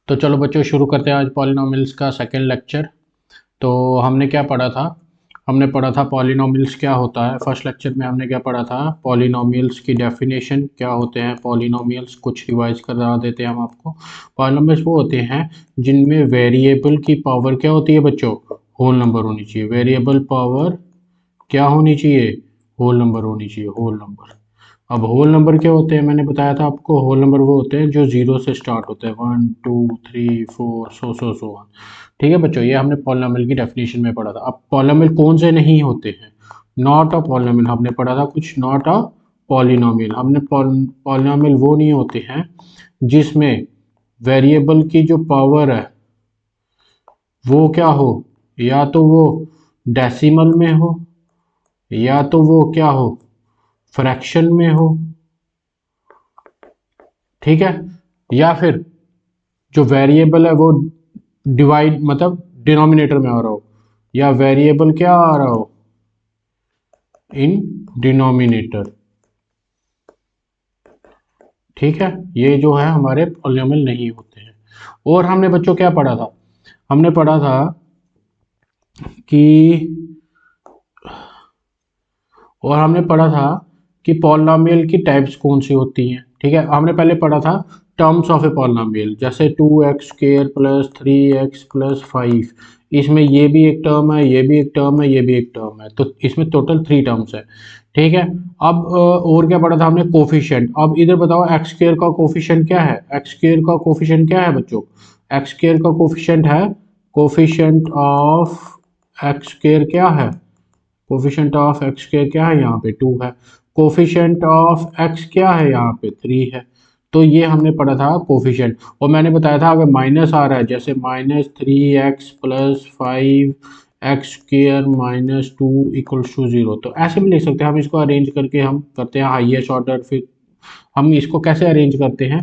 तो चलो बच्चों शुरू करते हैं आज पॉलिनोमियल्स का सेकंड लेक्चर। तो हमने क्या पढ़ा था? हमने पढ़ा था पॉलिनोमियल्स क्या होता है। फर्स्ट लेक्चर में हमने क्या पढ़ा था? पॉलिनोमियल्स की डेफिनेशन क्या होते हैं पॉलिनोमियल्स, कुछ रिवाइज करा देते हैं हम आपको। पॉलिनोमियल्स वो होते हैं जिनमें वेरिएबल की पावर क्या होती है बच्चों? होल नंबर होनी चाहिए। वेरिएबल पावर क्या होनी चाहिए? होल नंबर होनी चाहिए, होल नंबर। अब होल नंबर क्या होते हैं? मैंने बताया था आपको, होल नंबर वो होते हैं जो जीरो से स्टार्ट होते हैं, 1 2 3 4 सो ऑन। ठीक है बच्चों, ये हमने पॉलिनोमियल की डेफिनेशन में पढ़ा था। अब पॉलिनोमियल कौन से नहीं होते हैं? नॉट अ पॉलिनोमियल हमने पढ़ा था कुछ, नॉट अ पॉलिनोमियल। हमने पॉलिनोमियल वो नहीं होते हैं जिसमें वेरिएबल की जो पावर है वो क्या हो, या तो वो डेसिमल में हो, या तो वो क्या हो, फ्रैक्शन में हो। ठीक है, या फिर जो वेरिएबल है वो डिवाइड मतलब डिनोमिनेटर में आ रहा हो, या वेरिएबल क्या आ रहा हो, इन डिनोमिनेटर। ठीक है, ये जो है हमारे पॉलिनोमियल नहीं होते हैं। और हमने बच्चों क्या पढ़ा था? हमने पढ़ा था कि और हमने पढ़ा था कि पॉलिनोमियल की टाइप्स कौन सी होती हैं। ठीक है, हमने पहले पढ़ा था टर्म्स ऑफ ए पॉलिनोमियल, जैसे 2x² प्लस 3x प्लस 5। इसमें ये भी एक टर्म है, ये भी एक टर्म है, ये भी एक टर्म है, तो इसमें टोटल 3 टर्म्स है। ठीक है, अब और क्या पढ़ा था हमने? कोफिशिएंट। अब इधर बताओ x² का कोफिशिएंट क्या है? x² का कोफिशिएंट क्या है बच्चों? x² का कोफिशिएंट है, कोफिशिएंट ऑफ x² क्या है? कोफिशिएंट ऑफ एक्स के क्या है यहाँ पे? 2 है। कोफिशिएंट ऑफ एक्स क्या है यहाँ पे? 3 है। तो ये हमने पढ़ा था कोफिशिएंट। और मैंने बताया था अगर माइनस आ रहा है, जैसे -3x plus 5x² -2 equals to 0, तो ऐसे भी लिख सकते हैं हम। इसको अरेंज करके हम करते हैं हाईएस्ट ऑर्डर। फिर हम इसको कैसे अरेंज करते हैं?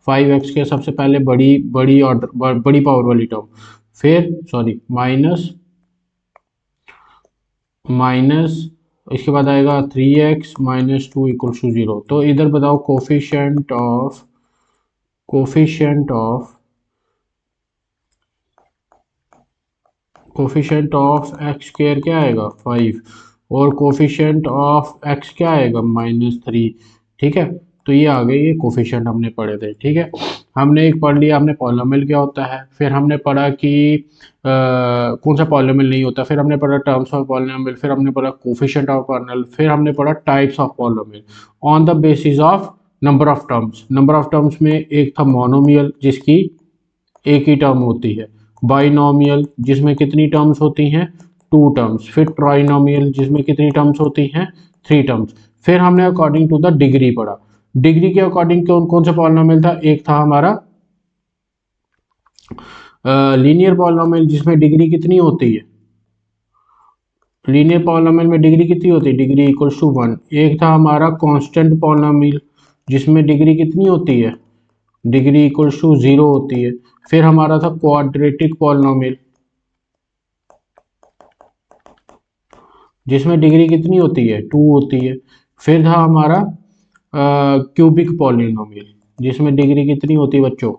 5x के सबसे पहले बड़ी बड़ी ऑर्डर बड़ी पावर वाली टर्म, फिर सॉरी माइनस, इसके बाद आएगा 3x -2 इक्वल्स टू 0। तो इधर बताओ coefficient of coefficient of x square क्या आएगा? 5। और कोफिशिएंट ऑफ एक्स क्या आएगा? -3। ठीक है, तो ये आ गए, ये कोफिशिएंट हमने पढ़े थे। ठीक है, हमने एक पढ़ लिया हमने पॉलिनोमियल क्या होता है। फिर हमने पढ़ा कि कौन सा पॉलिनोमियल नहीं होता। फिर हमने पढ़ा टर्म्स ऑफ पॉलिनोमियल। फिर हमने पढ़ा कोफिशिएंट ऑफ पॉलिनोमियल। फिर हमने पढ़ा types of polynomial on the basis of number of terms. Number of terms में एक था मोनोमियल जिसकी एक ही टर्म होती है, बाइनोमियल जिसमें कितनी टर्म्स होती हैं? 2 टर्म्स। फिर ट्राइनोमियल जिसमें कितनी टर्म्स होती हैं? 3 टर्म्स। फिर हमने अकॉर्डिंग टू द डिग्री पढ़ा। डिग्री के अकॉर्डिंग कौन कौन सा पॉलिनोमियल था? एक था हमारा लीनियर पॉलिनोमियल जिसमें डिग्री कितनी होती है? लीनियर पॉलिनोमियल में डिग्री कितनी होती है? Degree equals to 1। एक था हमारा कांस्टेंट पॉलिनोमियल जिसमें डिग्री कितनी होती है? डिग्री इक्वल्स टू 0 होती है। फिर हमारा था क्वाड्रेटिक पॉलिनोमियल जिसमें डिग्री कितनी होती है? 2 होती है। फिर था हमारा क्यूबिक पॉलिनोमियल जिसमें डिग्री कितनी होती है बच्चों?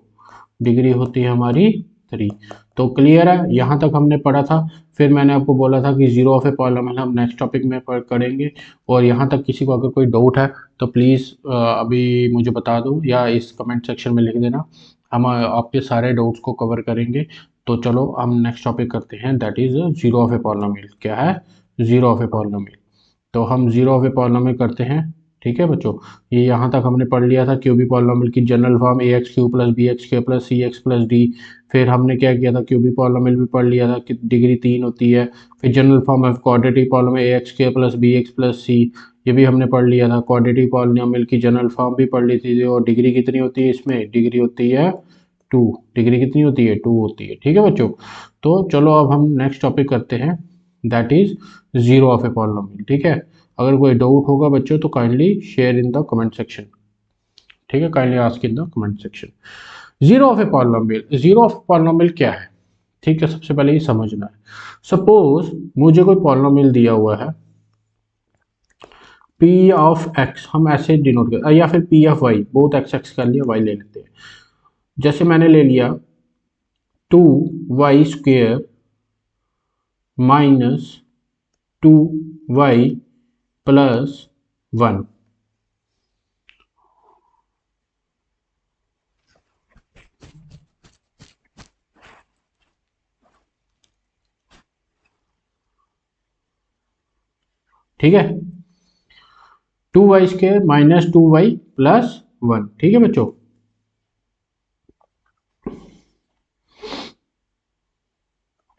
डिग्री होती है हमारी 3। तो क्लियर है, यहाँ तक हमने पढ़ा था। फिर मैंने आपको बोला था कि जीरो ऑफ ए पॉलिनोमियल हम नेक्स्ट टॉपिक में करेंगे। और यहाँ तक किसी को अगर कोई डाउट है तो प्लीज़ अभी मुझे बता दो या इस कमेंट सेक्शन में लिख देना, हम आपके सारे डाउट्स को कवर करेंगे। तो चलो हम नेक्स्ट टॉपिक करते हैं, that is zero of a polynomial. क्या है? Zero of a polynomial. तो हम जीरो ऑफ ए पॉलिनोमियल करते हैं। ठीक है बच्चों, ये यहाँ तक हमने पढ़ लिया था क्यूबिक पॉलिनोमियल की general form ax³ plus bx² plus cx plus d। फिर हमने क्या किया था? क्यूबिक पॉलिनोमियल भी पढ़ लिया था कि डिग्री 3 होती है। फिर general form of quadratic polynomial ax² plus bx plus c, ये भी हमने पढ़ लिया था। क्वाड्रेटिक पॉलिनोमियल की जनरल फॉर्म भी पढ़ ली थी। और डिग्री कितनी होती है इसमें? डिग्री होती है 2। डिग्री कितनी होती है? 2 होती है। ठीक है बच्चों, तो चलो अब हम नेक्स्ट टॉपिक करते हैं, that is zero of a polynomial. ठीक है, अगर कोई डाउट होगा बच्चों तो kindly share in the comment section. ठीक है, kindly ask in the comment section. Zero of a polynomial, zero of polynomial क्या है? ठीक है, सबसे पहले ये समझना है। सपोज मुझे कोई पॉलिनोमियल दिया हुआ है p ऑफ x, हम ऐसे डिनोट कर, या फिर p of y, both x x कर लिया, y ले लेते हैं। जैसे मैंने ले लिया 2y² माइनस 2y प्लस 1। ठीक है, 2y² माइनस 2y प्लस 1। ठीक है बच्चों,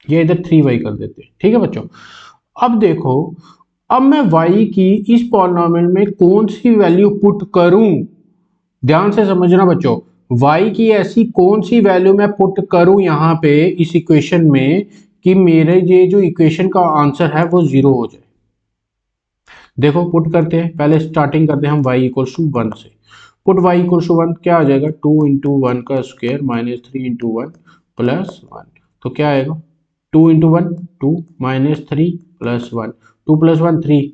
ये इधर 3y कर देते हैं। ठीक है बच्चों, अब देखो, अब मैं y की इस पॉलिनॉमियल में कौन सी वैल्यू पुट करूं, ध्यान से समझना बच्चों, y की ऐसी कौन सी वैल्यू मैं पुट करूं यहां पे इस इक्वेशन में कि मेरे ये जो इक्वेशन का आंसर है वो 0 हो जाए। देखो पुट करते हैं, पहले स्टार्टिंग करते हैं हम y इक्वल्स टू 1 से। पुट y इक्वल्स टू 1 क्या आ जाएगा, 2 इंटू 1 का स्क्वायर माइनस 3 इंटू 1 प्लस 1। तो क्या आएगा, 2 इंटू 1 2 माइनस 3 प्लस 1, 2 प्लस 1 3,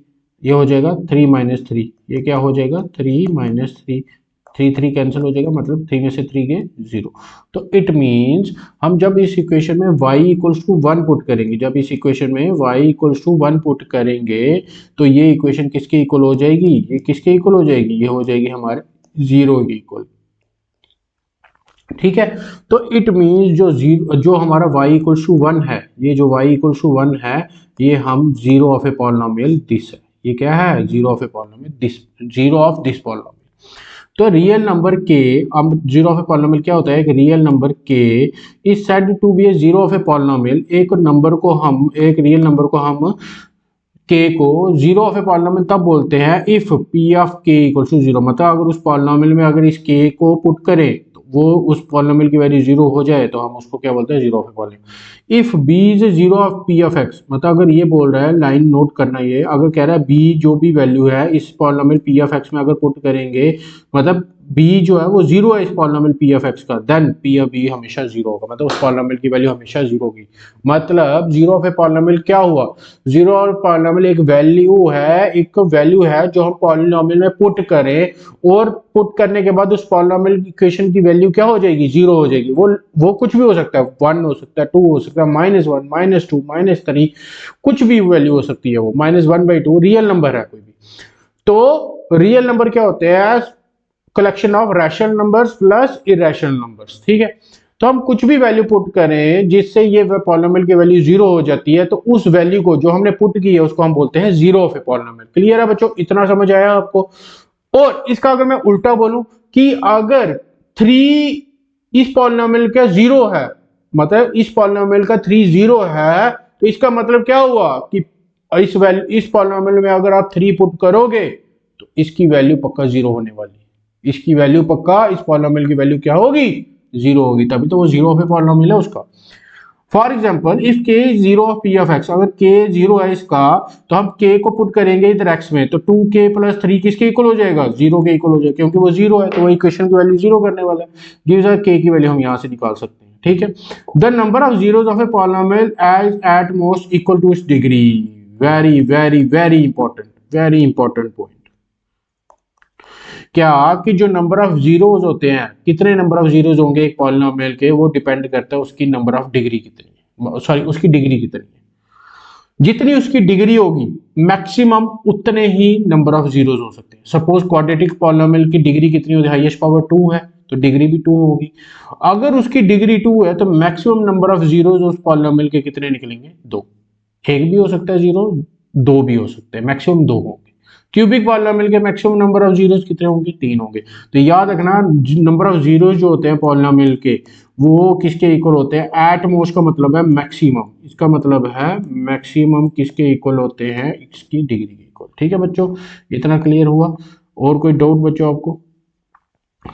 ये हो जाएगा 3 माइनस 3, ये क्या हो जाएगा 3 माइनस 3, 3 3 कैंसिल हो जाएगा, मतलब 3 में से 3 गए 0। तो इट मीन्स हम जब इस इक्वेशन में y इक्वल्स टू 1 पुट करेंगे, जब इस इक्वेशन में y इक्वल्स टू 1 पुट करेंगे तो ये इक्वेशन किसके इक्वल हो जाएगी, ये किसके इक्वल हो जाएगी, ये हो जाएगी हमारे 0 के इक्वल। ठीक है, तो इट मीन्स जो हमारा y इक्वल्स टू 1 है, ये जो y इक्वल्स टू 1 है, ये हम 0 ऑफ ए पॉलिनोमियल दिस है, ये क्या है 0 of a polynomial this, 0 of this polynomial. तो रियल नंबर के, अब 0 ऑफ ए पॉलिनोमियल क्या होता है, एक real number k is said to be a 0 of a polynomial. एक नंबर को हम, एक रियल नंबर को हम k को 0 ऑफ ए पॉलिनोमियल तब बोलते हैं if p of k equals to 0, मतलब अगर उस पॉलिनोमियल में अगर इस k को पुट करें तो वो उस पॉलिनोमियल की वैल्यू 0 हो जाए तो हम उसको क्या बोलते हैं 0 of a polynomial. If b is 0 of p of x, मतलब अगर ये बोल रहा है, लाइन नोट करना, ये अगर कह रहा है b जो भी वैल्यू है इस पॉलिनोमियल p ऑफ x में अगर पुट करेंगे, मतलब b जो है वो 0 है इस पॉलिनोमियल p ऑफ x का, देन p ऑफ b हमेशा 0 होगा, मतलब उस पॉलिनोमियल की वैल्यू हमेशा 0 होगी। मतलब 0 ऑफ ए पॉलिनोमियल क्या हुआ, 0 ऑफ पॉलिनोमियल एक वैल्यू है, एक वैल्यू है जो हम पॉलिनोमियल में पुट करें और पुट करने के बाद उस पॉलिनोमियल इक्वेशन की वैल्यू क्या हो जाएगी 0 हो जाएगी। वो कुछ भी हो सकता है, 1 हो सकता है, 2 हो सकता है, -1 -2 -3, कुछ भी वैल्यू हो सकती है, वो -1/2 रियल नंबर है कोई भी। तो रियल नंबर क्या होते हैं, collection of rational numbers plus irrational numbers. ठीक है, तो हम कुछ भी वैल्यू पुट करें जिससे ये पॉलिनोमियल की वैल्यू 0 हो जाती है, तो उस वैल्यू को जो हमने पुट की है उसको हम बोलते हैं 0 ऑफ ए पॉलिनोमियल। क्लियर है बच्चों, इतना समझ आया आपको। और इसका अगर मैं उल्टा बोलूं कि अगर 3 इस पॉलिनोमियल का 0 है, मतलब इस पॉलिनोमियल का 3 0 है, तो इसका मतलब क्या हुआ कि इस पॉलिनोमियल में अगर आप 3 पुट करोगे तो इसकी वैल्यू पक्का 0 होने वाली है, इसकी वैल्यू पक्का, इस पॉलिनोमियल की वैल्यू क्या होगी 0 होगी, तभी तो वो 0 ऑफ ए पॉलिनोमियल है उसका। For example if k is 0 of p of x, अगर k 0 है इसका तो हम k को पुट करेंगे इधर x में, तो 2k प्लस 3 किसके इक्वल हो जाएगा 0 के इक्वल हो जाएगा, क्योंकि वो 0 है तो वो इक्वेशन की वैल्यू 0 करने वाला है। गिव्स अस k की वैल्यू हम यहाँ से निकाल सकते हैं। ठीक है, the number of zeros of a polynomial as at most equal to its degree. Very very very important point. क्या कि जो नंबर ऑफ जीरोस होते हैं, कितने नंबर ऑफ जीरोस होंगे एक पॉलिनोमियल के, वो डिपेंड करता है उसकी नंबर ऑफ डिग्री कितनी है, सॉरी उसकी डिग्री कितनी है। जितनी उसकी डिग्री होगी मैक्सिमम उतने ही नंबर ऑफ जीरोस हो सकते हैं। सपोज क्वाड्रेटिक पॉलिनोमियल की डिग्री कितनी होती है, हाईएस्ट पावर 2 है तो डिग्री भी 2 होगी। अगर उसकी डिग्री 2 है तो मैक्सिमम नंबर ऑफ जीरोस उस पॉलिनोमियल के कितने निकलेंगे 2। एक भी हो सकता है 0, 2 भी हो सकते हैं, मैक्सिमम 2 होंगे। क्यूबिक पॉलिनोमियल के मैक्सिमम नंबर ऑफ जीरोस कितने होंगे 3 होंगे। तो याद रखना नंबर ऑफ जीरोस जो होते हैं पॉलिनोमियल के वो किसके इक्वल होते हैं, एट मोस्ट का मतलब है मैक्सिमम, इसका मतलब है मैक्सिमम किसके इक्वल होते हैं, इसकी डिग्री के इक्वल। ठीक है बच्चों, इतना क्लियर हुआ। और कोई डाउट बच्चों आपको,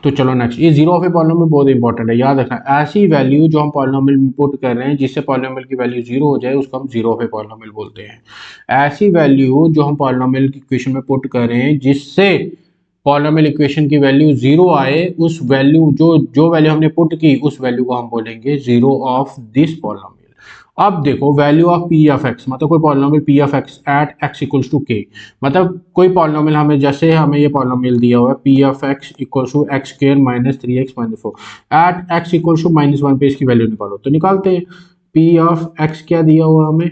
तो चलो नेक्स्ट, ये 0 ऑफ ए पॉलिनोमियल बहुत इंपॉर्टेंट है, याद रखना ऐसी वैल्यू जो हम पॉलिनोमियल में पुट कर रहे हैं जिससे पॉलिनोमियल की वैल्यू 0 हो जाए उसको हम 0 ऑफ ए पॉलिनोमियल बोलते हैं। ऐसी वैल्यू जो हम पॉलिनोमियल की इक्वेशन में पुट कर रहे हैं जिससे पॉलिनोमियल इक्वेशन की वैल्यू 0 आए, उस वैल्यू जो वैल्यू हमने पुट की उस वैल्यू को हम बोलेंगे 0 ऑफ दिस पॉलिनोमियल। अब देखो value of p of x, मतलब कोई polynomial p of x at x equals to k, मतलब कोई पॉलिनोमियल हमें, जैसे हमें ये पॉलिनोमियल दिया हुआ है p of x equals to x square minus 3x minus 4 at x equals to -1 पे इसकी वैल्यू निकालो। तो निकालते हैं। पी ऑफ एक्स क्या दिया हुआ हमें,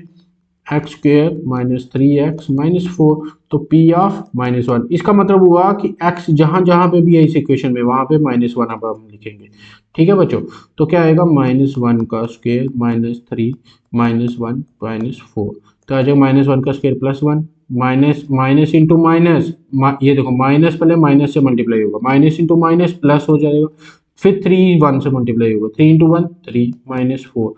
x square minus 3x minus 4, तो पी ऑफ -1, इसका मतलब हुआ कि एक्स जहां जहां पे भी है इस इक्वेशन में वहां पे -1 अब हम लिखेंगे। ठीक है बच्चों, तो क्या आएगा -1 का स्क्वेयर -3 -1 -4, तो आ जाएगा -1 का square +1 minus minus into minus, ये देखो माइनस पहले माइनस से मल्टीप्लाई होगा, माइनस इंटू माइनस प्लस हो जाएगा, फिर 3 1 से मल्टीप्लाई होगा, 3 इंटू 1 3 -4,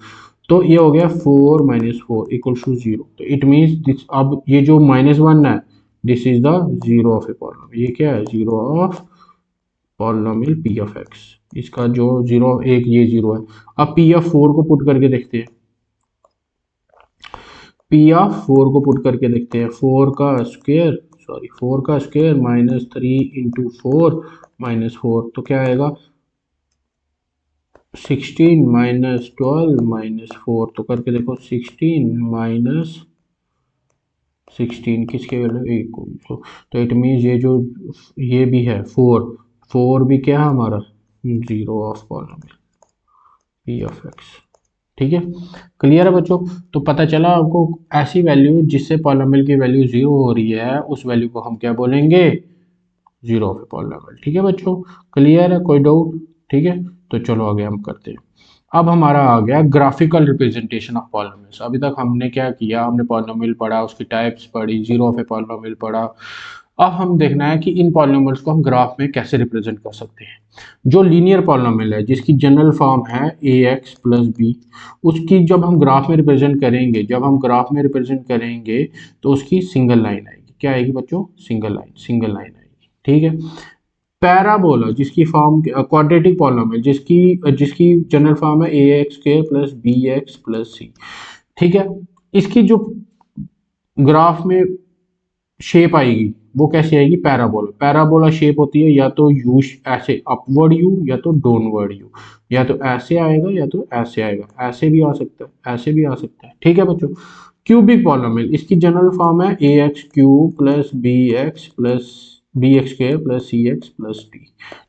तो ये हो गया 4 -4 इक्वल्स टू 0। तो इट मीन्स दिस, अब ये जो -1 है this is the zero of a polynomial, ये क्या है, zero of polynomial p of x, इसका जो जीरो एक ये जीरो है। अब पी ऑफ 4 को पुट करके देखते हैं, पी ऑफ 4 को पुट करके देखते हैं, 4 का स्क्वायर -3 इंटू 4 -4, तो क्या आएगा 16 -12 -4, तो करके देखो 16 -16 किसके वैल्यू एक, तो इट मीन्स ये जो ये भी है 4 भी क्या है हमारा, zero of polynomial p of x. ठीक है, क्लियर है बच्चों। तो पता चला आपको, ऐसी वैल्यू जिससे पॉलिनोमियल की वैल्यू जीरो हो रही है उस वैल्यू को हम क्या बोलेंगे, जीरो ऑफ पॉलिनोमियल। ठीक है बच्चों, क्लियर है, कोई डाउट। ठीक है, तो चलो आगे हम करते हैं। अब हमारा आ गया ग्राफिकल रिप्रेजेंटेशन ऑफ पॉलिनोमियल्स। अभी तक हमने क्या किया, हमने पॉलिनोमियल पढ़ा, उसकी टाइप्स पढ़ी, जीरो ऑफ ए पॉलिनोमियल पढ़ा। अब हम देखना है कि इन पॉलिनोमियल्स को हम ग्राफ में कैसे रिप्रेजेंट कर सकते हैं। जो लीनियर पॉलिनोमियल है जिसकी जनरल फॉर्म है ax प्लस बी, उसकी जब हम ग्राफ में रिप्रेजेंट करेंगे, तो उसकी सिंगल लाइन आएगी। क्या आएगी बच्चों, सिंगल लाइन आएगी। ठीक है, पैराबोला जिसकी फॉर्म, क्वाड्रेटिक पॉलिनोमियल जिसकी जिसकी जनरल फॉर्म है ax square plus bx plus C. ठीक है, इसकी जो ग्राफ में शेप आएगी वो कैसी आएगी, पैराबोला शेप होती है या तो यू ऐसे अपवर्ड यू या तो डाउनवर्ड यू, या तो ऐसे आएगा या तो ऐसे आएगा, ऐसे भी आ सकता है, ऐसे भी आ सकता है। ठीक है बच्चों, क्यूबिक पॉलिनोमियल इसकी जनरल फॉर्म है ax cube plus bx square plus cx plus d।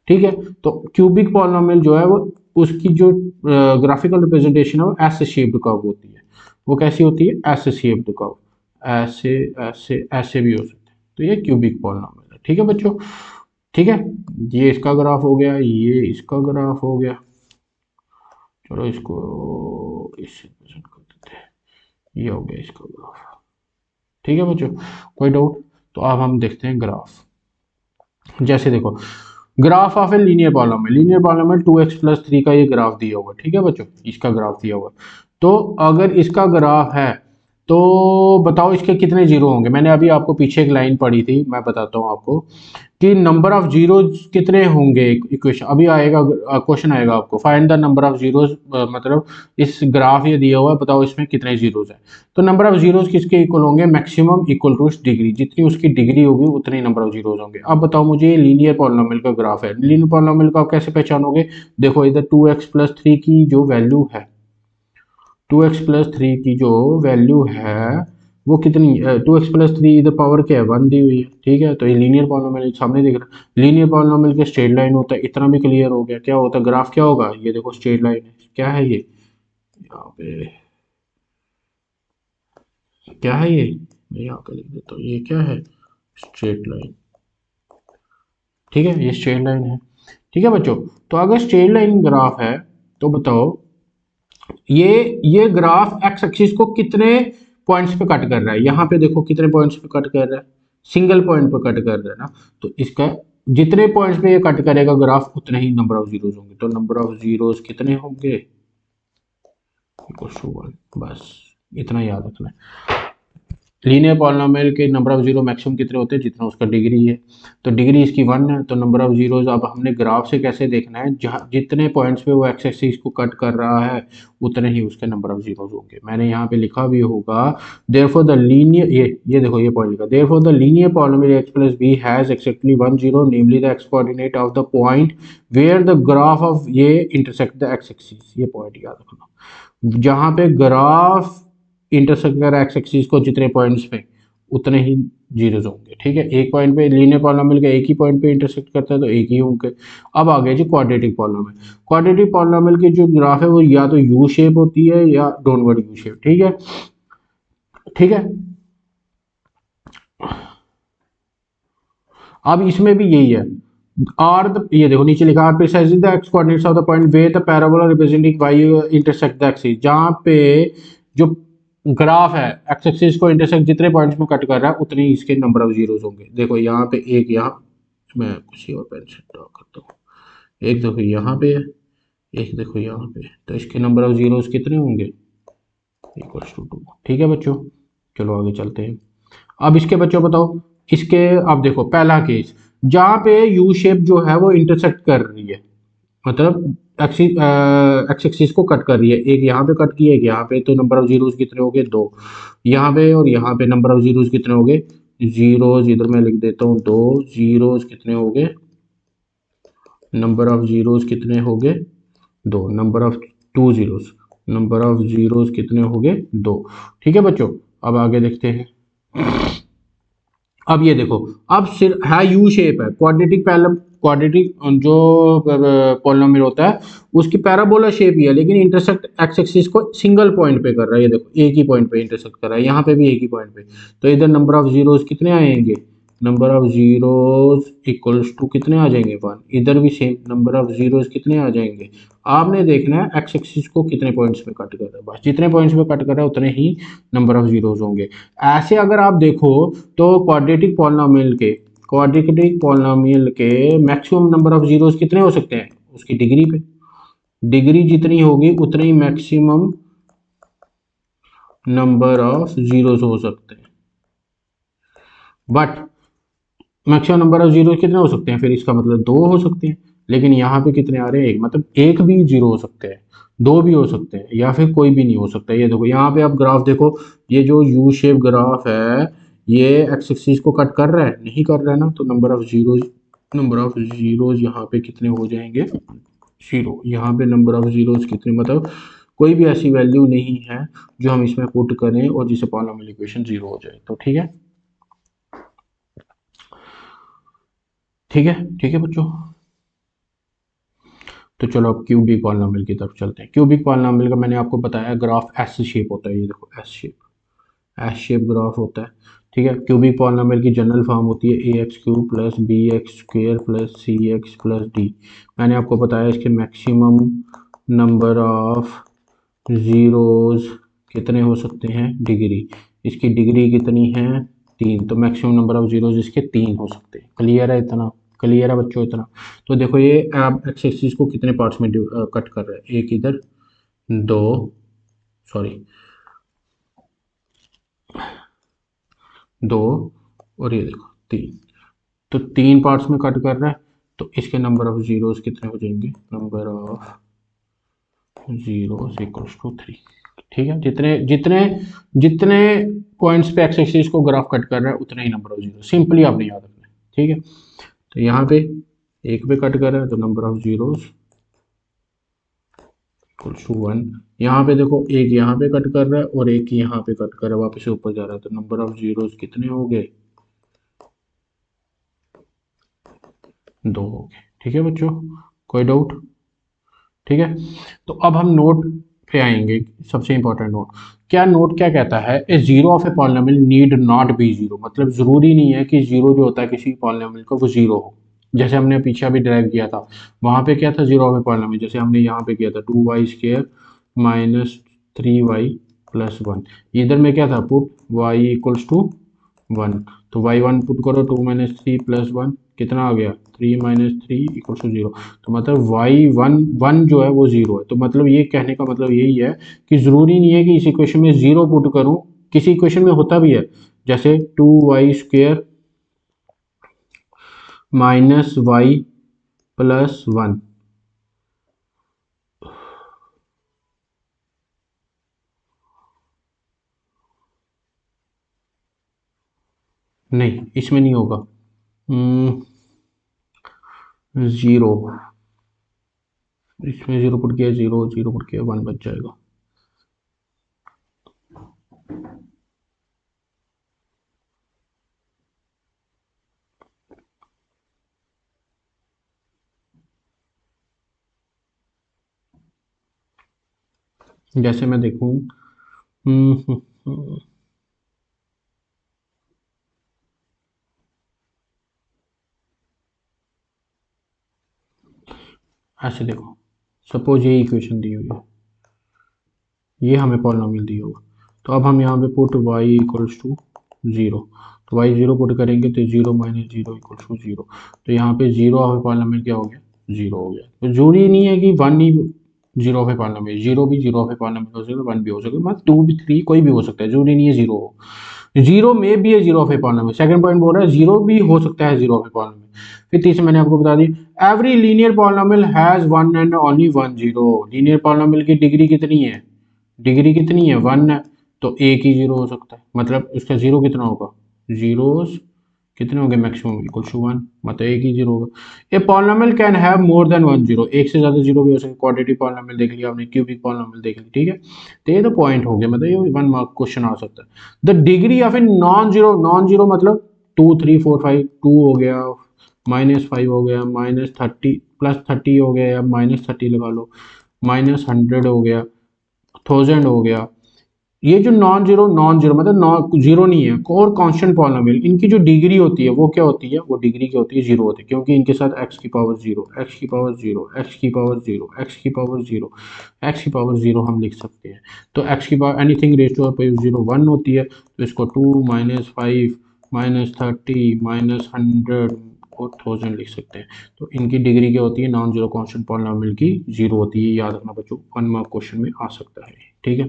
ठीक है, तो क्यूबिक पॉलिनोमियल जो है वो, उसकी जो ग्राफिकल रिप्रेजेंटेशन है वो ऐसे शेप्ड कर्व होती है। वो कैसी होती है, ऐसे शेप्ड कर्व, ऐसे ऐसे ऐसे भी हो सकते हैं, तो ये क्यूबिक पॉलिनोमियल है। ठीक है बच्चों, ठीक है, ये इसका ग्राफ हो गया, ये इसका ग्राफ हो गया। चलो इसको इससे रिप्रेजेंट कर देते हैं, ये हो गया इसका ग्राफ। ठीक है बच्चों, कोई डाउट। तो अब हम देखते हैं ग्राफ। जैसे देखो, graph of a linear polynomial 2x plus 3 का ये ग्राफ दिया हुआ है। ठीक है बच्चों, इसका ग्राफ दिया हुआ है। तो अगर इसका ग्राफ है तो बताओ इसके कितने जीरो होंगे। मैंने अभी आपको पीछे एक लाइन पढ़ी थी, मैं बताता हूँ आपको कि नंबर ऑफ जीरोज कितने होंगे। इक्वेशन अभी आएगा, क्वेश्चन आएगा आपको, find the number of zeros, मतलब इस ग्राफ ये दिया हुआ है, बताओ इसमें कितने जीरोज हैं। तो नंबर ऑफ जीरोज किसके इक्वल होंगे, मैक्सिमम इक्वल टू डिग्री, जितनी उसकी डिग्री होगी उतने नंबर ऑफ जीरोज होंगे। अब बताओ मुझे, ये लीनियर पॉलिनोमियल का ग्राफ है, लीनियर पॉलिनोमियल का आप कैसे पहचानोगे। देखो इधर 2x प्लस 3 की जो वैल्यू है, 2x प्लस 3 की जो वैल्यू है वो कितनी, 2x प्लस 3 इधर पावर क्या है, 1 दी हुई है। ठीक है, तो ये लीनियर पॉलिनोमियल सामने दिख रहा है। लीनियर पॉलिनोमियल के स्ट्रेट लाइन होता है, इतना भी क्लियर हो गया। क्या होता है ग्राफ, क्या होगा, ये देखो स्ट्रेट लाइन है, क्या है ये, यहाँ पे क्या है ये, मैं यहाँ पे लिख देता हूँ, ये क्या है, स्ट्रेट लाइन। ठीक है, ये स्ट्रेट लाइन है। ठीक है बच्चों, तो अगर स्ट्रेट लाइन ग्राफ है तो बताओ ये ग्राफ एक्स एक्सिस को कितने पॉइंट्स पे कट कर रहा है। यहाँ पे देखो कितने पॉइंट्स पे कट कर रहा है, सिंगल पॉइंट पे कट कर रहा है ना। तो इसका जितने पॉइंट्स पे ये कट करेगा ग्राफ, उतने ही नंबर ऑफ जीरोज होंगे। तो नंबर ऑफ जीरोज कितने होंगे, इक्वल टू 1, बस इतना याद रखना है। लीनियर पॉलिनोमियल के नंबर ऑफ जीरो मैक्सिमम कितने होते हैं, जितना उसका डिग्री है। तो डिग्री इसकी 1 है, तो नंबर ऑफ जीरोज अब हमने ग्राफ से कैसे देखना है, जहाँ जितने पॉइंट्स पे वो एक्स एक्सिस को कट कर रहा है उतने ही उसके नंबर ऑफ जीरोज होंगे। मैंने यहाँ पे लिखा भी होगा, देयरफॉर द लीनियर, ये देखो ये पॉइंट लिखा, therefore the linear polynomial x plus b has exactly 1 zero, namely the x coordinate of the point where the graph of ये इंटरसेक्ट द एक्स एक्सिस। ये पॉइंट याद रखना, जहां पे ग्राफ इंटरसेक्ट कर एक्स एक्सिस को जितने पॉइंट्स पे उतने ही जीरोस होंगे। ठीक है, एक पॉइंट पे लीनियर पॉलिनोमियल का एक ही पॉइंट पे इंटरसेक्ट करता है तो एक ही होंगे। अब आ गया जी क्वाड्रेटिक पॉलिनोमियल। क्वाड्रेटिक पॉलिनोमियल की जो ग्राफ है वो या तो यू शेप होती है या डाउनवर्ड यू शेप। ठीक है, ठीक है। अब इसमें भी यही है, आर द, ये देखो नीचे लिखा are precisely the x coordinates of the point way the parabola representing y intersect the axis. जहां पे जो ग्राफ है एक्स एक्सिस को इंटरसेक्ट जितने पॉइंट्स में कट कर रहा है उतने ही इसके नंबर ऑफ जीरोस होंगे। देखो यहाँ पे एक, यहाँ मैं किसी और पेन से ड्रॉ करता हूँ, एक देखो यहाँ पे है, एक देखो यहाँ पे, तो इसके नंबर ऑफ जीरोस कितने होंगे, इक्वल्स टू 2। ठीक है बच्चों, चलो आगे चलते हैं। अब इसके बच्चों बताओ, इसके अब देखो पहला केस जहां पे यू शेप जो है वो इंटरसेक्ट कर रही है, मतलब एक्स एक्सिस को कट कर रही है, एक यहाँ पे कट की है, एक यहाँ पे, तो नंबर ऑफ जीरोस कितने हो गए, दो यहाँ पे, और यहाँ पे नंबर ऑफ जीरोस कितने हो गए, जीरोस, इधर मैं लिख देता हूँ दो, जीरोस कितने हो गए, नंबर ऑफ जीरोस कितने हो गए, दो, number of two zeros, number of zeros कितने हो गए, दो। ठीक है बच्चों, अब आगे देखते हैं। अब ये देखो, अब सिर्फ है यू शेप है, क्वाड्रेटिक पैरल, क्वाड्रेटिक जो पॉलिनोमियल होता है उसकी पैराबोला शेप ही है, लेकिन इंटरसेक्ट एक्स एक्सिस को सिंगल पॉइंट पे कर रहा है। ये देखो एक ही पॉइंट पे इंटरसेक्ट कर रहा है, यहाँ पे भी एक ही पॉइंट पे, तो इधर नंबर ऑफ जीरोस कितने आएंगे, number of zeros equals to कितने आ जाएंगे, वन। इधर भी सेम नंबर ऑफ जीरोस कितने आ जाएंगे। आपने देखना है एक्स एक्सिस को कितने पॉइंट्स पे कट कर रहा है, बस जितने पॉइंट्स पे कट कर रहा है उतने ही नंबर ऑफ जीरोस होंगे। ऐसे अगर आप देखो तो क्वाड्रेटिक पॉलिनोमियल के मैक्सिमम नंबर ऑफ जीरोस कितने हो सकते हैं, उसकी डिग्री पे, डिग्री जितनी होगी उतने ही मैक्सिमम नंबर ऑफ जीरोस हो सकते हैं। But maximum number of zero कितने हो सकते हैं, फिर इसका मतलब दो हो सकते हैं, लेकिन यहाँ पे कितने आ रहे हैं, एक, मतलब एक भी जीरो हो सकते हैं, दो भी हो सकते हैं, या फिर कोई भी नहीं हो सकता। ये देखो यहाँ पे आप ग्राफ देखो, ये जो यू शेप ग्राफ है ये एक्स एक्सिस को कट कर रहा है, नहीं कर रहा है ना, तो नंबर ऑफ जीरोज यहाँ पे कितने हो जाएंगे, जीरो। यहाँ पे नंबर ऑफ जीरोज कितने, मतलब कोई भी ऐसी वैल्यू नहीं है जो हम इसमें पुट करें और जिसे पॉलिनोमियल इक्वेशन जीरो हो जाए। तो ठीक है, ठीक है, ठीक है बच्चों। तो चलो अब क्यूबिक पॉलिनोमियल की तरफ चलते हैं। क्यूबिक पॉलिनोमियल का मैंने आपको बताया ग्राफ एस शेप होता है, ये देखो एस शेप ग्राफ होता है। ठीक है, क्यूबिक पॉलिनोमियल की जनरल फॉर्म होती है A X cube plus B X square plus C X plus D. मैंने आपको बताया इसके मैक्सिमम नंबर ऑफ जीरोस कितने हो सकते हैं, डिग्री, इसकी डिग्री कितनी है, तीन, तो मैक्सिमम नंबर ऑफ जीरोस इसके तीन हो सकते हैं। क्लियर है इतना, क्लियर है बच्चों इतना। तो देखो ये आप एक्स एक्सिस को कितने पार्ट्स में कट कर रहे हैं, एक इधर, दो, सॉरी दो, और ये देखो तीन, तो तीन पार्ट्स में कट कर रहा है, तो इसके नंबर ऑफ जीरोस कितने हो जाएंगे, number of zeros equals to three. ठीक है, जितने जितने जितने पॉइंट्स पे एक्स एक्सिस को ग्राफ कट कर रहा है उतने ही नंबर ऑफ जीरो, सिंपली आपने याद रखना है। ठीक है, तो यहाँ पे एक पे कट कर रहा है तो number of zeros equals to one. यहाँ पे देखो एक यहाँ पे कट कर रहा है और एक यहाँ पे कट कर रहा है, वापस से ऊपर जा रहा है, तो नंबर ऑफ जीरोस कितने हो गए, दो हो गए। ठीक है बच्चों, कोई डाउट। ठीक है, तो अब हम नोट पे आएंगे, सबसे इंपॉर्टेंट नोट। क्या नोट क्या कहता है, a zero of a polynomial need not be zero, मतलब जरूरी नहीं है कि जीरो जो होता है किसी पॉलिनोमियल का वो जीरो हो। जैसे हमने पीछे अभी ड्राइव किया था, वहां पे क्या था, जीरो ऑफ ए पॉलिनोमियल, जैसे हमने यहाँ पे किया था two y square minus three y plus one, इधर में क्या था, put y equals to one, तो वाई वन पुट करो, two minus three plus one कितना आ गया, three minus three equal to zero. तो मतलब वाई वन वन जो है वो जीरो है। तो मतलब ये कहने का मतलब यही है कि जरूरी नहीं है कि इस इक्वेशन में जीरो पुट करूं, किसी इक्वेशन में होता भी है, जैसे two y square minus y plus one, नहीं इसमें नहीं होगा, जीरो, इसमें जीरो पुट किया, जीरो जीरो पुट किया, वन बच जाएगा। जैसे मैं देखूं, ऐसे देखो, सपोज ये इक्वेशन दी हुई है, ये हमें पॉलिनॉमियल दिया होगा, तो अब हम यहाँ पे put y equals to zero, तो y ज़ीरो पुट करेंगे तो zero minus zero equals to zero, तो यहाँ पे ज़ीरो ऑफ पॉलिनॉमियल क्या हो गया, ज़ीरो हो गया। तो जरूरी नहीं है कि one he zero of polynomial, zero भी जीरो ऑफ पॉलिनॉमियल हो सकता है, वन भी हो सकता है, मतलब टू भी, थ्री, कोई भी हो सकता है, जरूरी नहीं है जीरो हो। जीरो में भी है zero of polynomial, second point बोल रहा है जीरो भी हो सकता है जीरो ऑफ पॉलिनॉमियल। फिर तीसरा मैंने आपको बता दी, every linear polynomial has one and only one zero. Linear polynomial की डिग्री कितनी है, डिग्री कितनी है, वन है, तो एक ही जीरो हो सकता है, मतलब इसका जीरो कितना होगा, जीरोस कितने होंगे, मैक्सिमम इक्वल टू वन, मतलब एक ही जीरो होगा। A polynomial can have more than one zero, एक से ज्यादा जीरो भी हो सकते, क्वाड्रेटिक पॉलिनॉमियल देख लिया आपने, क्यूबिक पॉलिनॉमियल देख ली, ठीक है। तो ये तो पॉइंट हो गया, मतलब ये वन मार्क क्वेश्चन आ सकता है। The degree of a non zero, non zero मतलब two three four five, two हो गया, माइनस फाइव हो गया, माइनस थर्टी, प्लस थर्टी हो गया, या माइनस थर्टी लगा लो, माइनस हंड्रेड हो गया, थाउजेंड हो गया। ये जो नॉन जीरो, नॉन जीरो मतलब नॉन जीरो नहीं है, और कांस्टेंट पॉलिनॉमियल, इनकी जो डिग्री होती है वो क्या होती है, वो डिग्री क्या होती है, जीरो होती है, क्योंकि इनके साथ एक्स की पावर जीरो, एक्स की पावर जीरो, एक्स की पावर जीरो, एक्स की पावर जीरो, एक्स की पावर जीरो हम लिख सकते हैं। तो एक्स की power anything raise to power zero one होती है, तो इसको two minus five minus thirty minus hundred और थाउजेंड लिख सकते हैं। तो इनकी डिग्री क्या होती है, नॉन जीरो कांस्टेंट पॉलिनॉमियल की जीरो होती है, याद रखना बच्चों, वन मार्क क्वेश्चन में आ सकता है, ठीक है।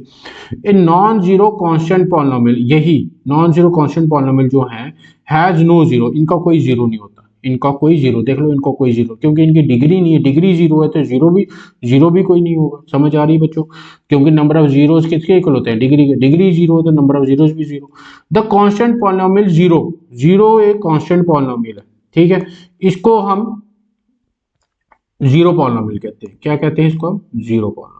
ए नॉन जीरो कांस्टेंट पॉलिनॉमियल, यही नॉन जीरो कांस्टेंट पॉलिनॉमियल जो है, हैज नो जीरो, इनका कोई जीरो नहीं होता, इनका कोई जीरो, देख लो इनको कोई जीरो, क्योंकि इनकी डिग्री नहीं है, डिग्री जीरो है तो जीरो भी कोई नहीं होगा, समझ आ रही है बच्चों, क्योंकि नंबर ऑफ जीरोस किसके इक्वल होते हैं, डिग्री के, डिग्री जीरो है तो नंबर ऑफ जीरोस भी zero. The constant polynomial zero, zero एक कांस्टेंट पॉलिनॉमियल है, ठीक है, इसको हम जीरो पॉलिनॉमियल कहते हैं, क्या कहते हैं इसको हम, zero polynomial.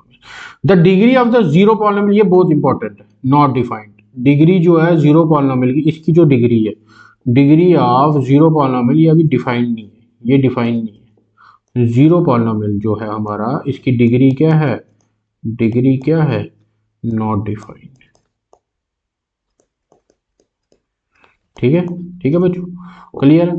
The degree of the zero polynomial, ये बहुत इंपॉर्टेंट है, नॉट डिफाइंड, डिग्री जो है जीरो पॉलिनॉमियल की, इसकी जो डिग्री है, डिग्री ऑफ जीरो पॉलिनॉमियल, ये अभी डिफाइंड नहीं है, ये डिफाइंड नहीं है। जीरो पॉलिनॉमियल जो है हमारा, इसकी डिग्री क्या है, डिग्री क्या है, नॉट डिफाइंड, ठीक है, ठीक है बच्चों, क्लियर है।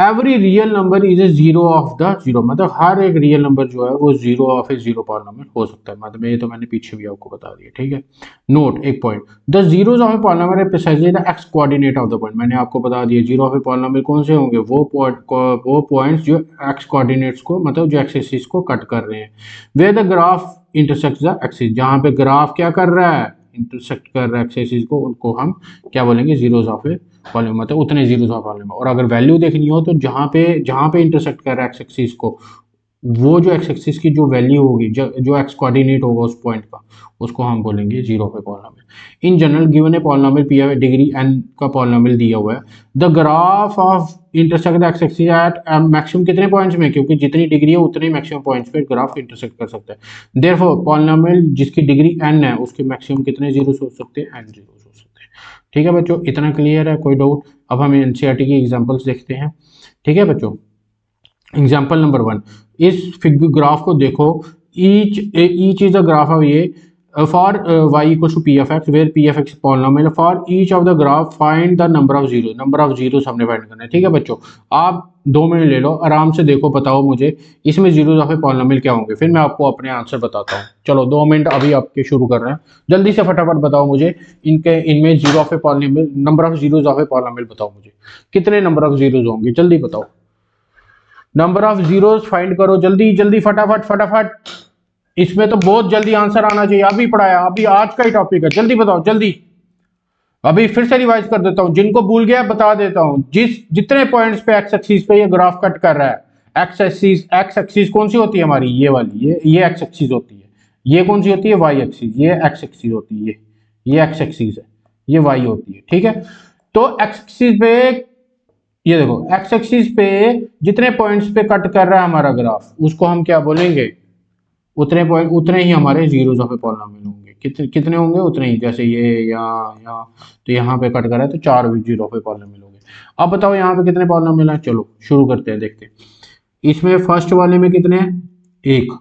Every real number is a zero of the zero, मतलब हर एक रियल नंबर जो है वो zero of A zero polynomial हो सकता है, मतलब ये तो मैंने पीछे भी आपको बता दिया, ठीक है। नोट एक point, the zeros of A polynomial precisely the x coordinate of the point, मैंने आपको बता दिया जीरो ऑफ ए पॉलिनॉमियल कौन से होंगे, वो पॉइंट्स जो एक्स कोऑर्डिनेट्स को, मतलब जो एक्स एक्सिस को कट कर रहे हैं, where the graph intersects the axis, जहां पे ग्राफ क्या कर रहा है, इंटरसेक्ट कर रहा है एक्स एक्सिस को, उनको हम क्या बोलेंगे, जीरोस ऑफ ए वॉल्यूम, मतलब उतने जीरोस ऑफ वॉल्यूम। और अगर वैल्यू देखनी हो तो जहां पे इंटरसेक्ट कर रहा है एक्स एक्सिस को, वो जो एक्स एक्सिस की जो वैल्यू होगी, जो एक्स कोऑर्डिनेट होगा उस पॉइंट का, उसको हम बोलेंगे जीरो पे polynomial. In general given A polynomial P है, डिग्री एन का पॉलिनॉमियल दिया हुआ है, the graph of intersect the x axis at maximum कितने पॉइंट्स में, क्योंकि जितनी डिग्री है उतने मैक्सिमम पॉइंट्स पे ग्राफ इंटरसेक्ट कर सकता है। देयरफॉर पॉलिनॉमियल जिसकी डिग्री एन है, उसके मैक्सिमम कितने जीरोस हो सकते हैं, एन जीरोस हो सकते हैं, ठीक है बच्चों, इतना क्लियर है, कोई डाउट। अब हम एनसीईआरटी की एग्जांपल्स देखते हैं, ठीक है बच्चों। एग्जांपल नंबर वन, इस फिगर ग्राफ को देखो, each is the graph of ये for y equal to P F X, where P F X polynomial, for each of the graph find the number of zero, number of zero हमने find करना है, ठीक है बच्चों। आप 2 minute ले लो, आराम से देखो, बताओ मुझे इसमें जीरो ऑफ ए पॉलिनॉमियल क्या होंगे, फिर मैं आपको अपने आंसर बताता हूँ। चलो 2 मिनट अभी आपके शुरू कर रहे हैं, जल्दी से फटाफट बताओ मुझे, इनमें zero of A polynomial, number of zero of A polynomial बताओ मुझे, कितने नंबर ऑफ जीरोस होंगे, जल्दी बताओ, नंबर ऑफ जीरोस फाइंड करो, जल्दी जल्दी फटाफट फटाफट, इसमें तो बहुत जल्दी आंसर आना चाहिए, अभी पढ़ाया, अभी आज का ही टॉपिक है, जल्दी बताओ जल्दी। अभी फिर से रिवाइज कर देता हूं, जिनको भूल गया बता देता हूं, जितने पॉइंट्स पे एक्स एक्सिस पे ये ग्राफ कट कर रहा है, एक्स एक्सिस कौन सी होती है हमारी, ये वाली, ये एक्स एक्सिस होती है, ये कौन सी होती है, वाई एक्सिस, ये एक्स एक्सिस होती है, ये एक्स एक्सिस है, ये वाई होती है, ठीक है। तो एक्स एक्सिस पे, ये देखो एक्स एक्सिस पे जितने पॉइंट्स पे कट कर रहा है हमारा ग्राफ, उसको हम क्या बोलेंगे, उतने पॉइंट, उतने ही हमारे जीरोस ऑफ ए पॉलिनॉमियल होंगे, कितने होंगे, उतने ही, जैसे ये यहाँ, तो यहाँ पे कट कर रहा है तो 4 जीरो ऑफ ए पॉलिनॉमियल होंगे। अब बताओ यहाँ पे कितने पॉलिनॉमियल हैं, चलो शुरू करते हैं, देखते हैं। इसमें फर्स्ट वाले में कितने हैं, एक,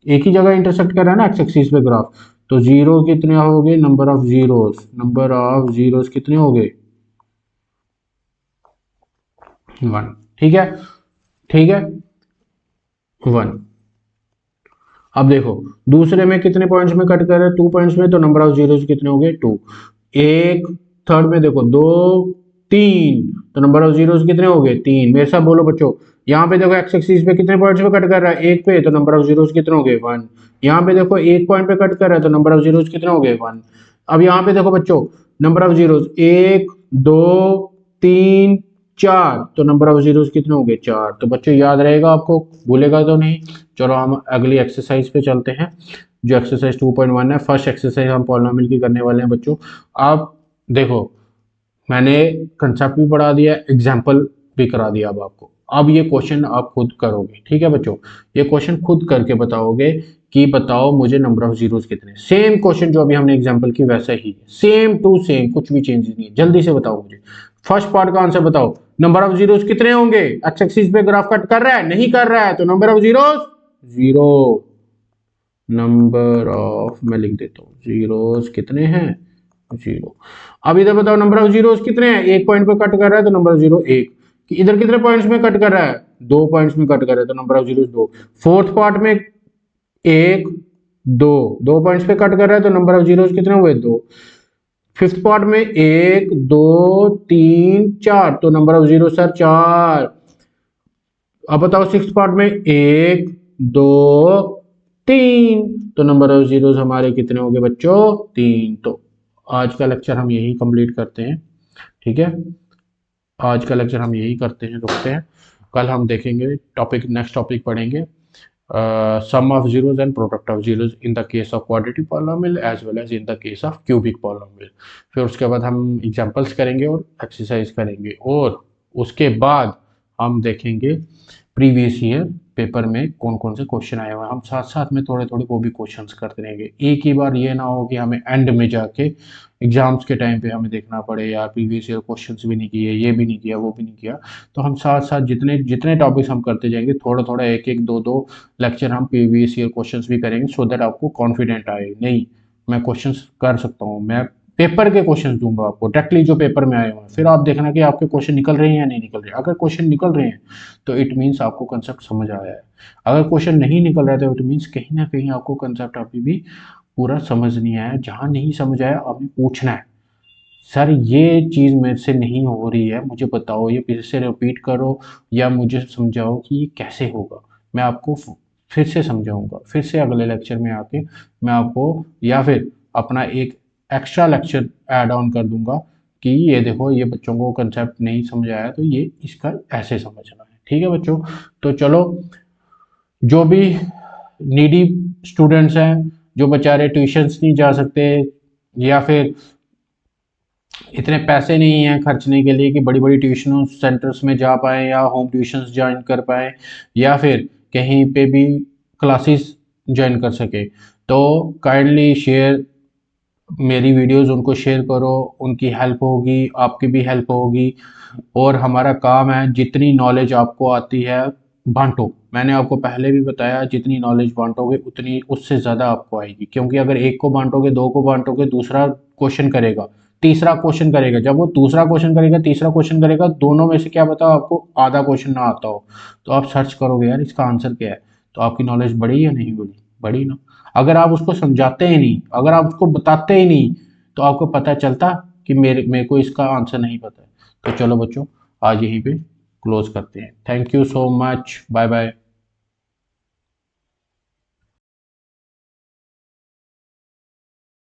एक ही जगह इंटरसेक्ट कर रहा है ना एक्स एक्सिस पे ग्राफ, तो जीरो कितने हो गए, नंबर ऑफ जीरोस कितने हो गए, 1। ठीक है, ठीक है, 1। अब देखो दूसरे में कितने पॉइंट्स में कट कर रहे हैं, 2 पॉइंट्स में, तो नंबर ऑफ जीरोस कितने हो गए, 2। एक थर्ड में देखो 2 3, तो नंबर ऑफ जीरोस कितने हो गए, 3। मेरे साथ बोलो बच्चों, यहाँ पे देखो एक्स एक्सिस पे कितने पॉइंट्स पे कट कर रहा है, एक पे, तो नंबर ऑफ जीरोस कितने हो गए, 1। यहाँ पे देखो एक पॉइंट पे कट कर रहा है, तो नंबर ऑफ जीरोस कितने हो गए, 1। अब यहाँ पे देखो बच्चों नंबर ऑफ जीरोस 1 2 3 4, तो नंबर ऑफ जीरोस कितने हो गए, 4। तो बच्चों याद रहेगा आपको, भूलेगा तो नहीं। चलो हम अगली एक्सरसाइज पे चलते हैं, जो एक्सरसाइज 2.1 है। फर्स्ट एक्सरसाइज हम पॉलिनोमियल की करने वाले हैं बच्चों। आप देखो मैंने कंसेप्ट भी पढ़ा दिया, एग्जाम्पल भी करा दिया। अब ये क्वेश्चन आप खुद करोगे, ठीक है बच्चों, ये क्वेश्चन खुद करके बताओगे कि बताओ मुझे नंबर ऑफ जीरोस कितने। सेम क्वेश्चन जो अभी हमने एग्जाम्पल की वैसा ही, सेम टू सेम, कुछ भी चेंजेस नहीं है। जल्दी से बताओ मुझे, फर्स्ट पार्ट का आंसर बताओ, नंबर ऑफ जीरोस कितने होंगे, एक्स एक्सिस पे ग्राफ कट कर रहा है, नहीं कर रहा है, तो number of zeros 0। Number of, मैं लिख देता हूँ, जीरोस कितने हैं, 0। अब इधर बताओ नंबर ऑफ जीरोस कितने हैं, एक पॉइंट पे कट कर रहा है, तो नंबर ऑफ जीरो 1। इधर कितने पॉइंट्स में कट कर रहा है, 2 पॉइंट्स में कट कर रहा है, तो number of zeros 2। Fourth part में 1 2 पॉइंट्स पे कट कर रहा है, तो नंबर ऑफ जीरोस कितने हुए, 2। फिफ्थ पार्ट में 1 2 3 4, तो नंबर ऑफ जीरो सर 4। अब बताओ सिक्स पार्ट में 1 2 3, तो नंबर ऑफ जीरोस हमारे कितने हो गए बच्चों, 3। तो आज का लेक्चर हम यही कंप्लीट करते हैं, ठीक है, आज का लेक्चर हम यही करते हैं, रुकते हैं। कल हम देखेंगे टॉपिक, नेक्स्ट टॉपिक पढ़ेंगे sum of zeros and product of zeros in the case of quadratic polynomial as well as in the case of cubic polynomial. फिर उसके बाद हम एग्जांपल्स करेंगे और एक्सरसाइज करेंगे, और उसके बाद हम देखेंगे प्रीवियस ईयर पेपर में कौन कौन से क्वेश्चन आए हुए हैं। हम साथ साथ में थोड़े थोड़े वो भी क्वेश्चंस करते रहेंगे, एक ही बार ये ना हो कि हमें एंड में जाके एग्जाम्स के टाइम पे हमें देखना पड़े यार प्रीवियस ईयर क्वेश्चंस भी नहीं किए, ये भी नहीं किया, वो भी नहीं किया। तो हम साथ साथ जितने जितने टॉपिक्स हम करते जाएंगे, थोड़ा थोड़ा एक एक दो दो लेक्चर हम प्रीवियस ईयर क्वेश्चंस भी करेंगे, सो दैट आपको कॉन्फिडेंट आए, नहीं मैं क्वेश्चंस कर सकता हूँ, मैं पेपर के क्वेश्चन दूंगा आपको डायरेक्टली जो पेपर में आए हुए हैं। फिर आप देखना कि आपके क्वेश्चन निकल रहे हैं या नहीं निकल रहे हैं। अगर क्वेश्चन निकल रहे हैं तो इट मीन्स आपको कंसेप्ट समझ आया है, अगर क्वेश्चन नहीं निकल रहा है तो इट मीन्स कहीं ना कहीं आपको कंसेप्ट अभी भी पूरा समझ नहीं आया। जहाँ नहीं समझ आया आपने पूछना है, सर ये चीज़ मेरे से नहीं हो रही है, मुझे बताओ, ये फिर से रिपीट करो या मुझे समझाओ कि ये कैसे होगा। मैं आपको फिर से समझाऊंगा, फिर से अगले लेक्चर में आके मैं आपको, या फिर अपना एक एक्स्ट्रा लेक्चर ऐड ऑन कर दूंगा कि ये देखो ये बच्चों को कंसेप्ट नहीं समझ आया तो ये इसका ऐसे समझना है, ठीक है बच्चों। तो चलो, जो भी नीडी स्टूडेंट्स हैं, जो बेचारे ट्यूशन्स नहीं जा सकते, या फिर इतने पैसे नहीं हैं खर्चने के लिए कि बड़ी बड़ी ट्यूशन सेंटर्स में जा पाए या होम ट्यूशन्स ज्वाइन कर पाए या फिर कहीं पे भी क्लासेस ज्वाइन कर सके, तो काइंडली शेयर मेरी वीडियोस उनको शेयर करो, उनकी हेल्प होगी, आपकी भी हेल्प होगी। और हमारा काम है जितनी नॉलेज आपको आती है बांटो। मैंने आपको पहले भी बताया जितनी नॉलेज बांटोगे उतनी उससे ज़्यादा आपको आएगी, क्योंकि अगर एक को बांटोगे, दो को बांटोगे, दूसरा क्वेश्चन करेगा, तीसरा क्वेश्चन करेगा, जब वो दूसरा क्वेश्चन करेगा, तीसरा क्वेश्चन करेगा, दोनों में से क्या पता आपको आधा क्वेश्चन ना आता हो, तो आप सर्च करोगे यार इसका आंसर क्या है, तो आपकी नॉलेज बढ़ी या नहीं बढ़ी, बढ़ी ना। अगर आप उसको समझाते ही नहीं, अगर आप उसको बताते ही नहीं, तो आपको पता चलता कि मेरे को इसका आंसर नहीं पता है। तो चलो बच्चों, आज यहीं पे क्लोज करते हैं। Thank you so much, bye bye.